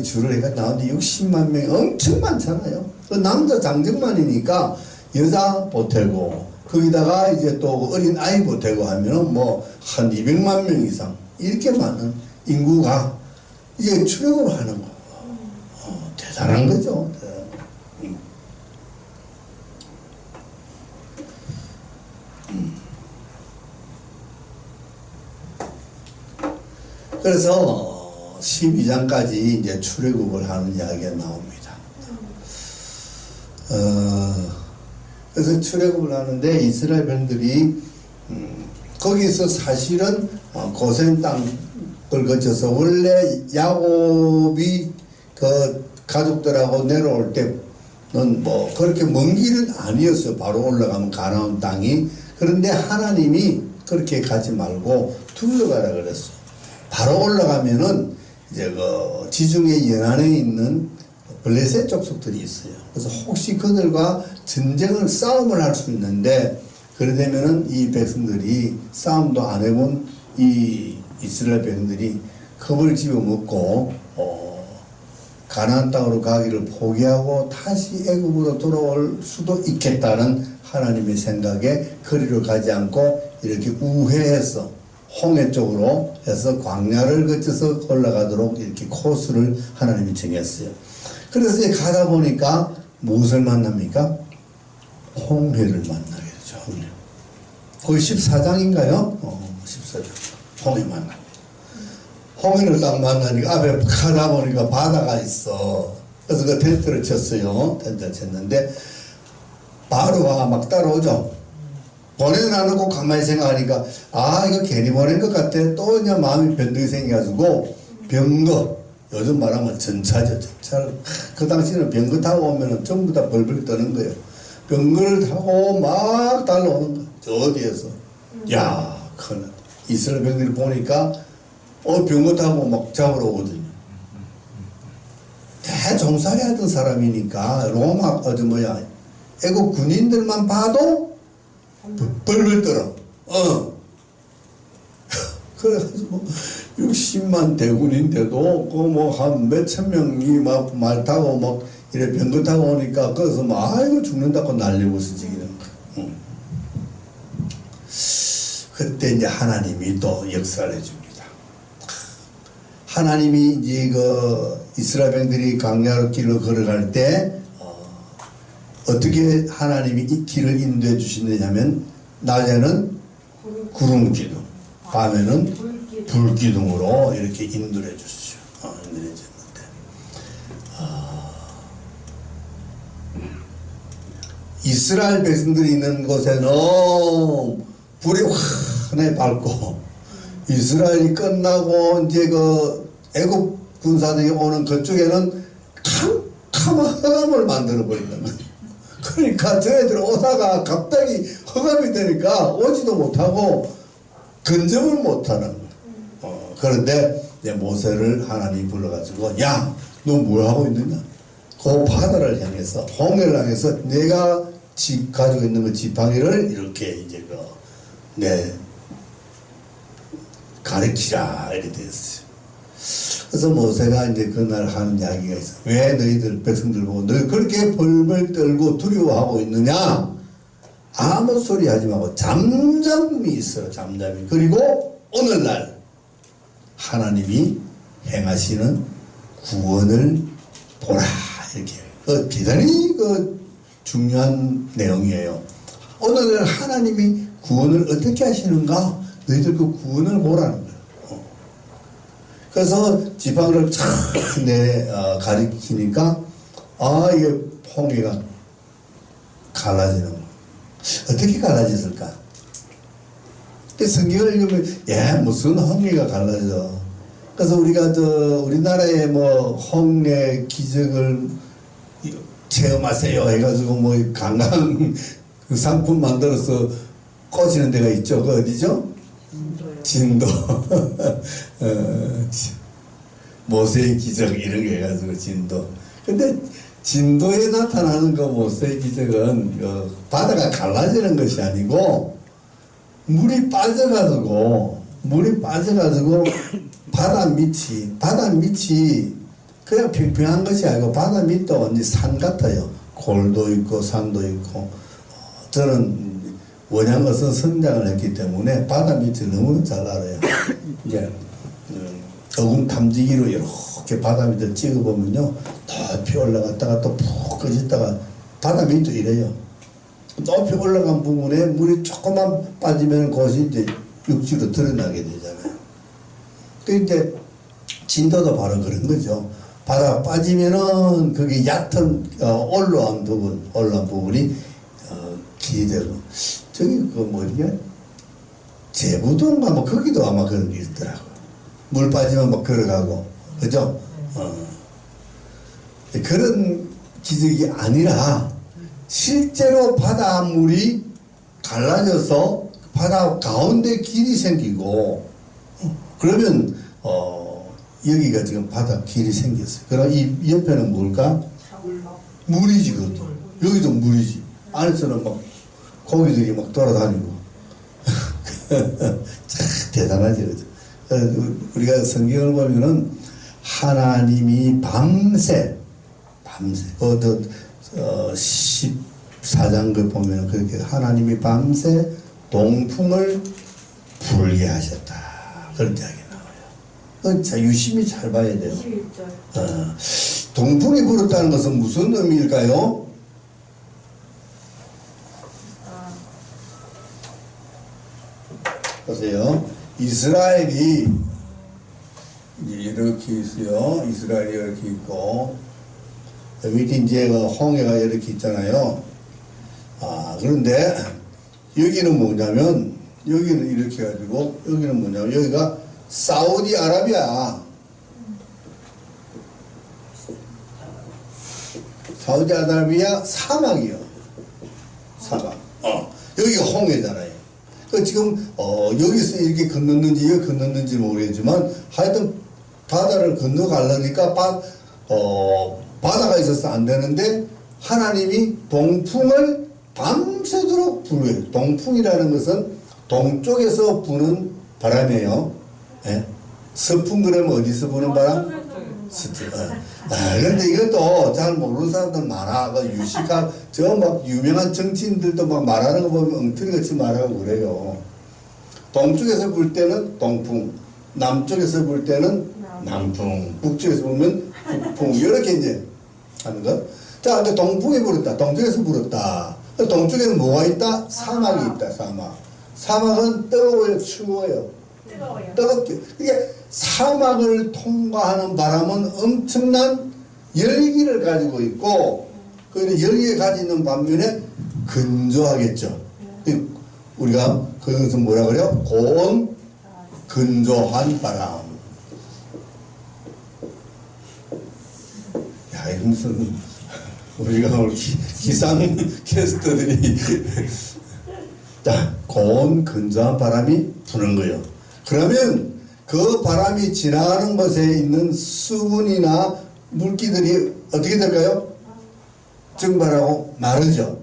줄을 해가 나오는데 60만 명이 엄청 많잖아요. 그 남자 장정만이니까 여자 보태고 거기다가 이제 또 어린 아이 보태고 하면은 뭐 한 200만 명 이상 이렇게 많은 인구가 이제 출애굽을 하는 거. 대단한 거죠. 그래서 12장까지 이제 출애굽을 하는 이야기가 나옵니다. 그래서 출애굽을 하는데 이스라엘 백성들이 거기서 사실은 고센 땅을 거쳐서 원래 야곱이 그 가족들하고 내려올 때는 뭐 그렇게 먼 길은 아니었어요. 바로 올라가면 가나안 땅이. 그런데 하나님이 그렇게 가지 말고 둘러가라 그랬어요. 바로 올라가면은 이제 그 지중해 연안에 있는 블레셋 족속들이 있어요. 그래서 혹시 그들과 싸움을 할 수 있는데 그러려면은 이 백성들이 싸움도 안 해본 이 이스라엘 백성들이 겁을 집어먹고 가나안 땅으로 가기를 포기하고 다시 애굽으로 돌아올 수도 있겠다는 하나님의 생각에 거리로 가지 않고 이렇게 우회해서 홍해 쪽으로 해서 광야를 거쳐서 올라가도록 이렇게 코스를 하나님이 정했어요. 그래서 이제 가다 보니까 무엇을 만납니까? 홍해를 만나게 되죠. 홍해. 거기 14장인가요? 14장. 홍해 만납니다. 홍해를 딱 만나니까 앞에 가다 보니까 바다가 있어. 그래서 그 텐트를 쳤어요. 텐트를 쳤는데 바로가 막 따라오죠. 보내는 안 하고 가만히 생각하니까 이거 괜히 보낸 것 같아. 또 그냥 마음이 변덕이 생겨가지고 병거, 요즘 말하면 전차죠. 전차를 그 당시에는 병거 타고 오면은 전부 다 벌벌 떠는 거예요. 병거를 타고 막 달려오는 거예요. 저 어디에서. 야, 큰 이스라엘 병들이 보니까 병거 타고 막 잡으러 오거든요. 대종살이 하던 사람이니까 로마 애국 군인들만 봐도 벌벌 떨어. 그래가지고 60만 대군인데도 그 뭐 한 몇천 명이 막 말 타고 막 이래 병거 타고 오니까 거기서 막 아이고 죽는다고 난리고 쓰지기는 거야. 그때 이제 하나님이 또 역사를 해줍니다. 하나님이 이제 그 이스라엘 백성들이 광야로 길로 걸어갈 때 어떻게 하나님이 이 길을 인도해 주시느냐면 낮에는 구름 기둥, 밤에는 불 기둥으로 이렇게 인도해 주시죠. 인도해 줬는데 이스라엘 백성들이 있는 곳에는 불이 환하게 밝고 이스라엘이 끝나고 이제 그 애국 군사들이 오는 그쪽에는 캄캄한 흑암을 만들어 버린다는 거예요. 그러니까 저희들 오다가 갑자기 흑암이 되니까 오지도 못하고 근접을 못하는 거예요. 그런데 이제 모세를 하나님이 불러가지고 야, 너 뭐 하고 있느냐? 그 바다를 향해서 홍해를 향해서 내가 가지고 있는 그 지팡이를 이렇게 이제 가르치라 이렇게 됐어요. 그래서 모세가 이제 그날 하는 이야기가 있어. 왜 너희들 백성들 보고 너희 그렇게 벌벌 떨고 두려워하고 있느냐? 아무 소리 하지 말고 잠잠히 있어. 잠잠히. 그리고 오늘날 하나님이 행하시는 구원을 보라 이렇게 대단히 중요한 내용이에요. 오늘날 하나님이 구원을 어떻게 하시는가? 너희들 그 구원을 보라는 거예요. 그래서 지팡이를 쫙 가리키니까 이게 홍해가 갈라지는 거. 어떻게 갈라졌을까? 성경을 읽으면 무슨 홍해가 갈라져. 그래서 우리가 우리나라의 뭐 홍해 기적을 체험하세요 해가지고 뭐 관광 그 상품 만들어서 꽂히는 데가 있죠. 그 어디죠? 진도. 모세의 기적 이런 거 해가지고 진도. 근데 진도에 나타나는 그 모세의 기적은 바다가 갈라지는 것이 아니고 물이 빠져가지고 바다 밑이 그냥 평평한 것이 아니고 바다 밑도 완전 산 같아요. 골도 있고 산도 있고. 저는 원양어선 성장을 했기 때문에 바다 밑을 너무 잘 알아요. 이제 어군 탐지기로 이렇게 바다 밑을 찍어보면요, 높이 올라갔다가 또 푹 꺼졌다가 바다 밑도 이래요. 높이 올라간 부분에 물이 조금만 빠지면 그것이 이제 육지로 드러나게 되잖아요. 그 이제 진도도 바로 그런 거죠. 바다가 빠지면은 그게 얕은 올라온 부분이 길이 되고 저기 뭐냐 제부도인가 뭐 거기도 아마 그런 게 있더라고. 물 빠지면 막 걸어가고 그죠? 그런 기적이 아니라 실제로 바닷물이 갈라져서 바다 가운데 길이 생기고 그러면 여기가 지금 바다 길이 생겼어요. 그럼 이 옆에는 뭘까? 물이지. 그것도 여기도 물이지. 안에서는 막 고기들이 막 돌아다니고 참 대단하지. 그죠? 우리가 성경을 보면은 하나님이 밤새 14장 걸 보면 그렇게 하나님이 밤새 동풍을 불게 하셨다 그런 이야기 나와요. 자, 유심히 잘 봐야 돼요. 동풍이 불었다는 것은 무슨 의미일까요? 보세요. 이스라엘이 이렇게 있어요. 이스라엘이 이렇게 있고 밑에 이제 홍해가 이렇게 있잖아요. 그런데 여기는 뭐냐면 여기는 이렇게 해가지고 여기는 뭐냐면 여기가 사우디아라비아 사막이요. 사막. 여기가 홍해잖아요. 지금 여기서 이렇게 건넜는지 여기 건넜는지 모르겠지만 하여튼 바다를 건너가려니까 바다가 있어서 안 되는데 하나님이 동풍을 밤새도록 불어요. 동풍이라는 것은 동쪽에서 부는 바람이에요. 예? 서풍 그러면 어디서 부는 바람? 그런데 이것도 잘 모르는 사람들 많아. 유식한, 저 막 유명한 정치인들도 막 말하는 거 보면 엉터리같이 말하고 그래요. 동쪽에서 불 때는 동풍, 남쪽에서 불 때는 남풍, 북쪽에서 불면 북풍, 이렇게 이제 하는 거. 자, 근데 동풍이 불었다. 동쪽에서 불었다. 동쪽에는 뭐가 있다? 사막이 있다, 사막. 사막은 뜨거워요, 추워요? 뜨거워요. 뜨겁게. 그러니까 사막을 통과하는 바람은 엄청난 열기를 가지고 있고, 그 열기를 가지는 반면에 건조하겠죠. 우리가 그것은 뭐라 그래요? 고온, 건조한 바람. 야, 이거 무슨, 우리가 오늘 기상 캐스터들이 자, 고온, 건조한 바람이 부는 거예요. 그러면 그 바람이 지나가는 곳에 있는 수분이나 물기들이 어떻게 될까요? 증발하고 마르죠.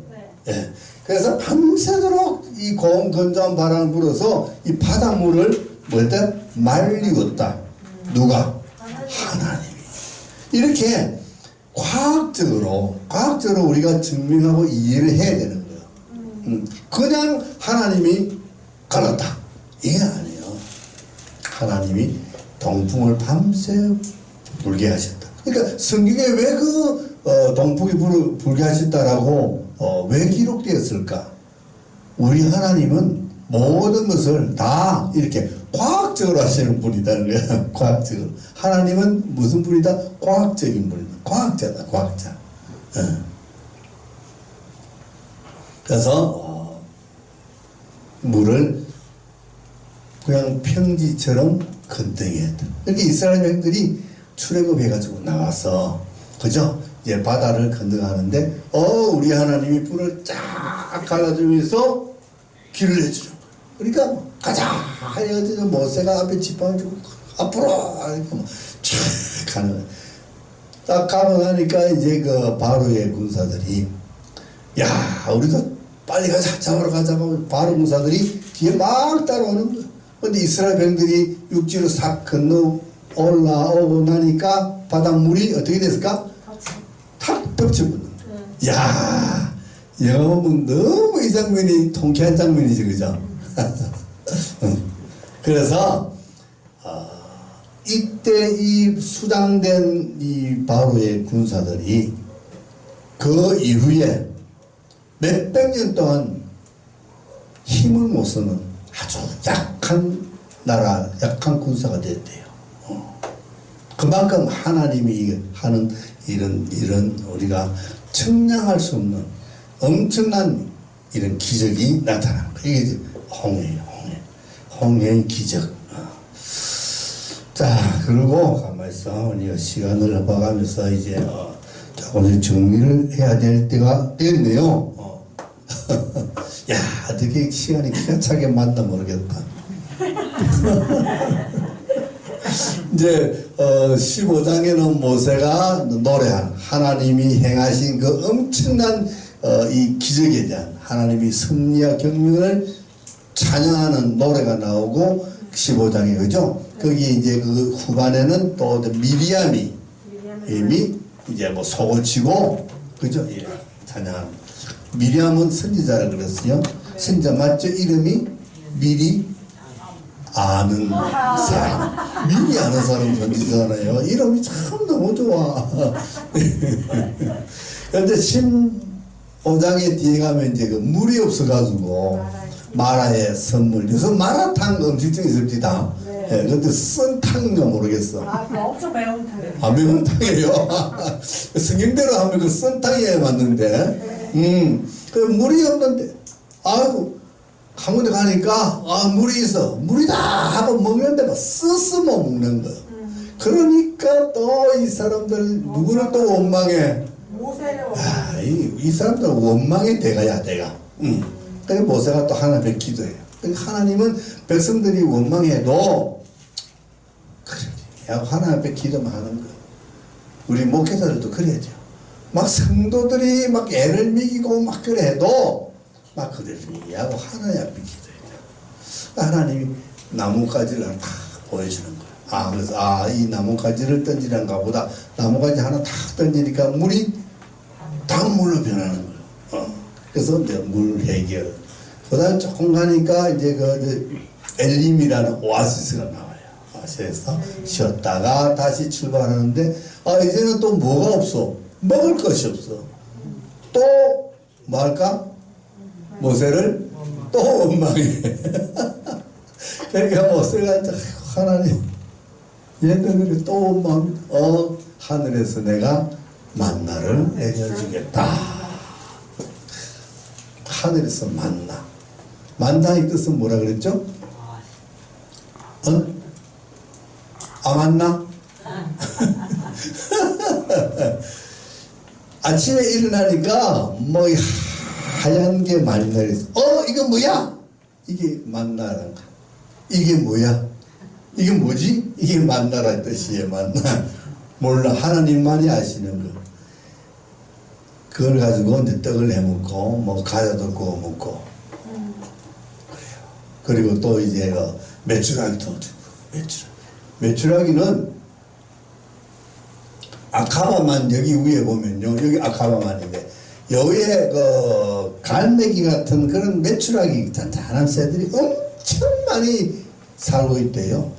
예. 그래서 밤새도록 이 고온 건조한 바람을 불어서 이 바닷물을 뭐였다? 말리웠다. 누가? 하나님이. 이렇게 과학적으로 우리가 증명하고 이해를 해야 되는 거예요. 그냥 하나님이 갈았다. 이게 아니에요. 하나님이 동풍을 밤새 불게 하셨다. 그러니까 성경에 왜 동풍이 불게 하셨다라고 왜 기록되었을까? 우리 하나님은 모든 것을 다 이렇게 과학적으로 하시는 분이다는 거야. 과학적으로. 하나님은 무슨 분이다? 과학적인 분이다. 과학자다, 과학자. 그래서 물을 그냥 평지처럼 건등했다. 이렇게 이스라엘 백성들이 출애굽해가지고 나와서, 그죠? 이제 바다를 건너가는데, 우리 하나님이 불을 쫙 갈라주면서 길을 내주죠. 그러니까, 가자! 해가지고 모세가 앞에 지팡이 주고, 앞으로! 이렇게 쫙 가는 거예요. 딱 가고 나니까 이제 그 바로의 군사들이, 야, 우리도 빨리 가자, 잡으러 가자고 바로 군사들이 뒤에 막 따라오는 거예요. 근데 이스라엘 백성들이 육지로 싹 건너 올라오고 나니까 바닷물이 어떻게 됐을까? 탁 덮쳐붙는 거예요. 야, 영화 보면 너무 이 장면이 통쾌한 장면이지, 그죠? 그래서 이때 이 수장된 이 바로의 군사들이 그 이후에 몇백 년 동안 힘을 못 쓰는 아주 약한 나라, 약한 군사가 됐대요. 그만큼 하나님이 하는 이런 우리가 측량할 수 없는 엄청난 이런 기적이 나타난 거예요. 이게 홍해예요, 홍해의 기적. 자, 그리고 가만히 있어. 우리가 시간을 봐가면서 이제 조금씩 정리를 해야 될 때가 됐네요. 야, 어떻게 시간이 기가 차게 맞나 모르겠다. 이제 15장에는 모세가 노래한 하나님이 행하신 그 엄청난 이 기적에 대한 하나님이 승리와 경륜을 찬양하는 노래가 나오고 15장에 그죠? 거기 이제 그 후반에는 또 미리암이 이제 뭐 속을 치고 그죠? 예, 찬양합니다. 미리암은 선지자라 그랬어요. 선지자 맞죠? 이름이 미리 아는 사람. 미리 아는 사람 선지자잖아요. 이름이 참 너무 좋아. 그런데 15장에 뒤에 가면 이제 그 물이 없어가지고 마라의 선물. 그래서 마라탕 음식점이 있습니다. 네. 근데 쓴 탕인가 모르겠어. 엄청 매운 탕이에요. 매운 탕이에요. 성경대로 하면 그 쓴 탕이에요, 맞는데. 그 물이 없는데, 아이고, 한 군데 가니까, 물이 있어. 물이다! 하고 먹는데 막 쓰쓰 먹는 거야. 그러니까 또 이 사람들, 누구를 또 원망해? 모세를 이 사람들 원망의 대가야, 대가. 그래서 모세가 또 하나님께 기도해요. 하나님은 백성들이 원망해도, 그래, 하나님 앞에 기도만 하는 거야. 우리 목회자들도 그래야죠. 막 성도들이 막 애를 먹이고 막 그래도 막 그들을 이해하고 하나님 앞에 기도해요. 하나님이 나뭇가지를 다 보여주는 거예요. 아, 그래서 이 나뭇가지를 던지는가 보다. 나뭇가지 하나 탁 던지니까 물이 단물로 변하는 거예요. 그래서 이제 물 해결. 그 다음에 조금 가니까 이제 그 엘림이라는 오아시스가 나와요. 오아시스에서 쉬었다가 다시 출발하는데 이제는 또 뭐가 없어? 먹을 것이 없어. 또 뭐 할까? 모세를 또 원망해. 그러니까 모세가 하나님 얘네들이 또 원망합니다. 하늘에서 내가 만나를 내려주겠다. 하늘에서 만나. 만나의 뜻은 뭐라 그랬죠? 만나? 아침에 일어나니까 뭐 하얀 게 많이 내렸어. 이거 뭐야? 이게 만나라는 거. 이게 뭐야? 이게 뭐지? 이게 만나라 뜻이에요. 만나. 몰라. 하나님만이 아시는 거. 그걸 가지고 이제 떡을 해먹고 뭐 과자도 구워 먹고 그래요. 그리고 또 이제 메추라기도 주고. 메추라기는 아카바만 여기 위에 보면요. 여기 아카바만인데 여기에 그 갈매기 같은 그런 메추라기 단단한 새들이 엄청 많이 살고 있대요.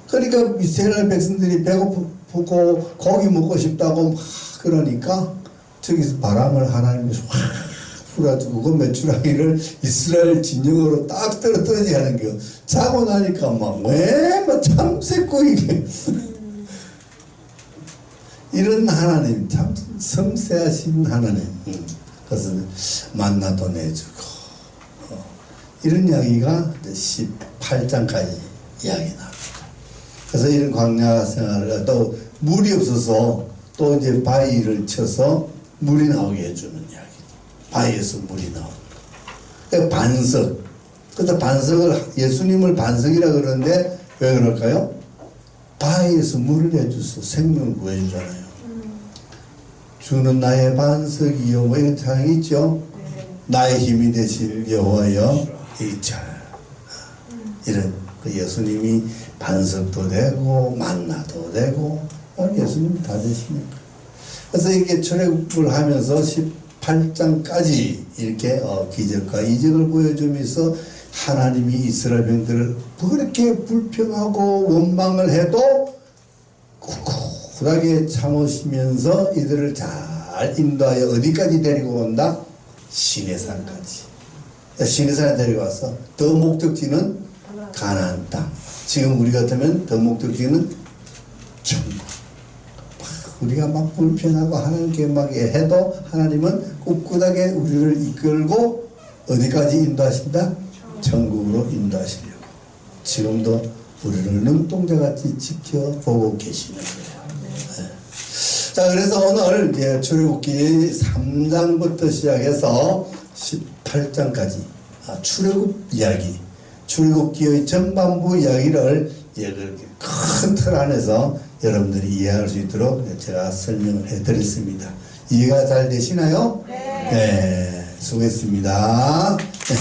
그러니까 이스라엘 백성들이 배고프고 고기 먹고 싶다고 막 그러니까 저기서 바람을 하나님이 확 불어주고 그 메추라기를 이스라엘 진영으로 딱 떨어뜨리게 하는 거예요. 자고 나니까 막 참새고 이게 이런 하나님 참 섬세하신 하나님. 그래서 만나도 내주고 이런 이야기가 18장까지 이야기 나옵니다. 그래서 이런 광야 생활을 또 물이 없어서 또 이제 바위를 쳐서 물이 나오게 해주는 이야기. 바위에서 물이 나오는 거. 반석. 근데 반석을 예수님을 반석이라 그러는데 왜 그럴까요? 바위에서 물을 내줘서 생명을 구해주잖아요. 주는 나의 반석이요. 뭐 이런 찬양이 있죠. 나의 힘이 되실 여호와여 이자. 이런 그 예수님이 반석도 되고 만나도 되고 예수님이 다 되시는 거예요. 그래서 이렇게 출애굽을 하면서 18장까지 이렇게 기적과 이적을 보여주면서 하나님이 이스라엘 백성들을 그렇게 불평하고 원망을 해도 꿋꿋하게 참으시면서 이들을 잘 인도하여 어디까지 데리고 온다? 시내산까지. 시내산에 데려와서 더 목적지는 가나안 땅. 지금 우리 같으면 더 목적지는 천국. 우리가 막 불편하고 하나님께 막 해도 하나님은 꿋꿋하게 우리를 이끌고 어디까지 인도하신다? 천국으로 인도하시려고. 지금도 우리를 눈동자같이 지켜보고 계시는 거예요. 네. 자, 그래서 오늘 이제 출애굽기 3장부터 시작해서 18장까지 출애굽 이야기, 출애굽기의 전반부 이야기를 큰 틀 안에서 여러분들이 이해할 수 있도록 제가 설명을 해드렸습니다. 이해가 잘 되시나요? 네. 네, 수고했습니다. 네.